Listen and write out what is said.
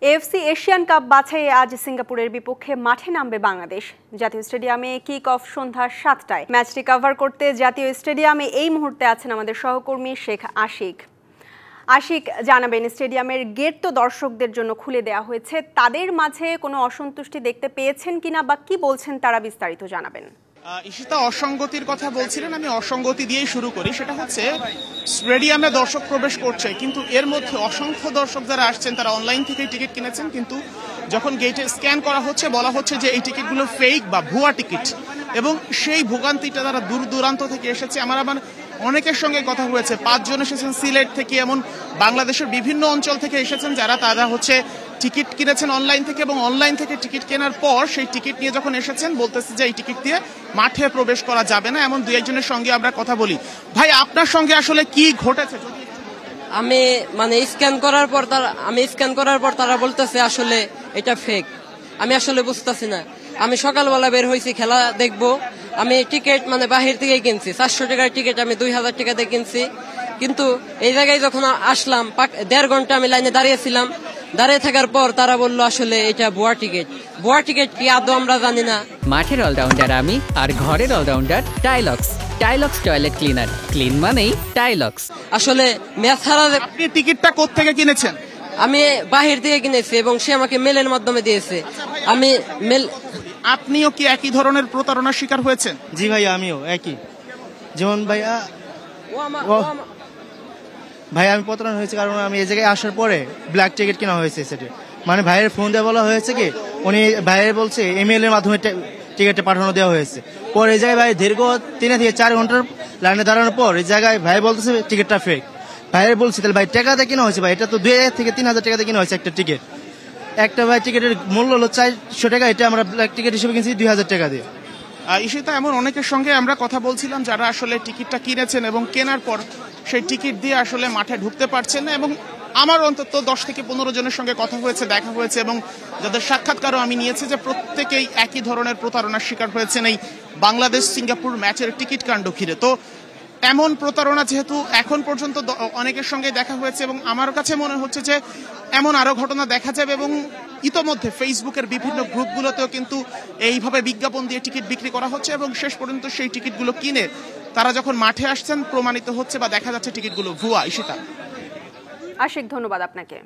AFC Asian cup বাছাইয়ে আজ সিঙ্গাপুরের বিপক্ষে মাঠে নামবে বাংলাদেশ। জাতীয় স্টেডিয়ামে কিক অফ সন্ধ্যা ৭টায়। ম্যাচটি কভার করতে জাতীয় স্টেডিয়ামে এই মুহূর্তে আছেন আমাদের সহকর্মী শেখ আশিক। আশিক, জানাবেন, স্টেডিয়ামের গেট তো দর্শকদের জন্য খুলে দেওয়া হয়েছে, তাদের মাঝে কোনো অসন্তুষ্টি দেখতে পেয়েছেন কিনা বা কি বলছেন তারা, বিস্তারিত জানাবেন। ঈশিতা অসঙ্গতির কথা বলছিলেন, আমি অসঙ্গতি দিয়েই শুরু করি। সেটা হচ্ছে স্টেডিয়ামে দর্শক প্রবেশ করছে, কিন্তু এর মধ্যে অসংখ্য দর্শক যারা আসছেন তারা অনলাইন থেকেই টিকিট কিনেছেন, কিন্তু যখন গেটে স্ক্যান করা হচ্ছে বলা হচ্ছে যে এই টিকিটগুলো ফেক বা ভুয়া টিকিট, এবং সেই ভোগান্তিটা তারা দূর দূরান্ত থেকে এসেছে। আমার অনেকের সঙ্গে কথা হয়েছে, 5 জন এসেছেন সিলেট থেকে, এমন বাংলাদেশের বিভিন্ন অঞ্চল থেকে এসেছেন যারা তারা হচ্ছে টিকিট কিনেছেন অনলাইন থেকে, এবং অনলাইন থেকে টিকিট কেনার পর সেই টিকিট নিয়ে যখন এসেছেন বলতেছে যে এই টিকিট দিয়ে মাঠে প্রবেশ করা যাবে না। এমন 2-1 সঙ্গে আমরা কথা বলি। ভাই, আপনার সঙ্গে আসলে কি ঘটেছে? আমি স্ক্যান করার পর তারা বলতেছে আসলে এটা ফেক। আমি আসলে বুঝতেছি না। আমি সকালবেলা বের হয়েছি খেলা দেখবো, আমি টিকিট বাহির থেকে কিনছি, 400 টাকার টিকিট আমি 2000 টাকাতে কিনছি, কিন্তু এই জায়গায় যখন আসলাম 1.5 ঘন্টা আমি লাইনে দাঁড়িয়েছিলাম। দাঁড়িয়ে থাকার পর তারা বললো আসলে এটা ভুয়া টিকিট। ভুয়া টিকিট কি আদৌ আমরা জানি না। মাঠের অলরাউন্ডার আমি, আর ঘরের allrounder Tylox. Tylox toilet cleaner, clean মানেই টাইলক্স। আসলে ম্যাচ হারা। আপনি টিকিটটা কোত্থেকে কিনেছেন? আমি বাহির থেকে কিনেছি এবং সে আমাকে মেলের মাধ্যমে দিয়েছে। আমি আপনিও কি একই ধরনের প্রতারণার শিকার হয়েছেন? জি ভাইয়া, আমিও একই। যেমন ভাইয়া আমি প্রতারণা হয়েছে, কারণ আমি এই জায়গায় আসার পরে ব্ল্যাক টিকিট কেনা হয়েছে সেটা। ভাইয়ের ফোন দিয়ে বলা হয়েছে কি, উনি ভাইয়ের বলছে ইমেল এর মাধ্যমে টিকিটটা পাঠানো দেওয়া হয়েছে। পরে এই জায়গায় ভাই দীর্ঘ 3 থেকে 4 ঘন্টার লাইনে দাঁড়ানোর পর এই জায়গায় ভাই বলতেছে টিকিটটা ফেক। ভাইয়ের বলছি তাহলে ভাই টাকাতে কেনা হয়েছে, ভাই এটা তো 2000 থেকে 3000 টাকাতে কেনা হয়েছে একটা টিকিট। একটা ভাই টিকিটের মূল্য হলো 400 টাকা, এটা আমরা ব্ল্যাক টিকিট হিসেবে কিনছি 2000 টাকা দিয়ে। ঈশিতা, এমন অনেকের সঙ্গে আমরা কথা বলছিলাম যারা আসলে টিকিটটা কিনেছেন এবং কেনার পর সেই টিকিট দিয়ে আসলে মাঠে ঢুকতে পারছেন না, এবং আমার অন্তত 10 থেকে 15 জনের সঙ্গে কথা হয়েছে, দেখা হয়েছে, এবং যাদের সাক্ষাৎকারও আমি নিয়েছি, যে প্রত্যেকেই একই ধরনের প্রতারণার শিকার হয়েছেন এই বাংলাদেশ সিঙ্গাপুর ম্যাচের টিকিট কাণ্ড ঘিরে। তো এমন প্রতারণা যেহেতু এখন পর্যন্ত অনেকের সঙ্গে দেখা হয়েছে, এবং আমার কাছে মনে হচ্ছে যে এমন আরো ঘটনা দেখা যাবে, এবং ইতোমধ্যে ফেসবুকের বিভিন্ন গ্রুপগুলোতেও কিন্তু এইভাবে বিজ্ঞাপন দিয়ে টিকিট বিক্রি করা হচ্ছে, এবং শেষ পর্যন্ত সেই টিকিটগুলো কিনে তারা যখন মাঠে আসছেন প্রমাণিত হচ্ছে বা দেখা যাচ্ছে টিকিটগুলো ভুয়া। ঈশিতা। আশিক, ধন্যবাদ আপনাকে।